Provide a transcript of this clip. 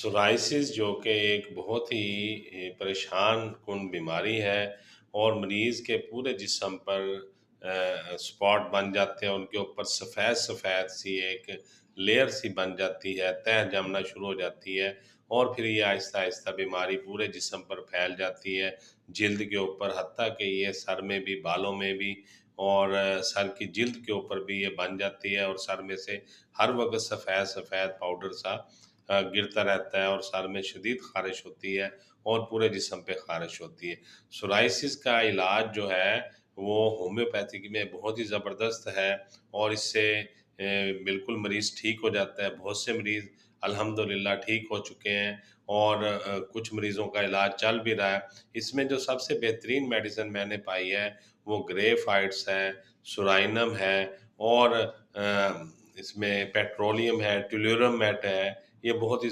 Psoriasis जो कि एक बहुत ही परेशान कुन बीमारी है और मरीज़ के पूरे जिस्म पर स्पॉट बन जाते हैं, उनके ऊपर सफ़ेद-सफ़ेद सी एक लेयर सी बन जाती है, तह जमना शुरू हो जाती है और फिर ये आहिस्ता-आहिस्ता बीमारी पूरे जिस्म पर फैल जाती है, जिल्द के ऊपर हत्ता कि ये सर में भी, बालों में भी और सर की जिल्द के ऊपर भी ये बन जाती है और सर में से हर वक़्त सफ़ेद-सफ़ेद पाउडर सा गिरता रहता है और सर में शदीद ख़ारिश होती है और पूरे जिस्म पे ख़ारिश होती है। सोराइसिस का इलाज जो है वो होम्योपैथिक में बहुत ही ज़बरदस्त है और इससे बिल्कुल मरीज़ ठीक हो जाता है। बहुत से मरीज़ अल्हम्दुलिल्लाह ठीक हो चुके हैं और कुछ मरीज़ों का इलाज चल भी रहा है। इसमें जो सबसे बेहतरीन मेडिसिन मैंने पाई है वो ग्रेफ़ाइट्स है, सुराइनम है और इसमें पेट्रोलियम है, टुलुरम मेट है। ये बहुत ही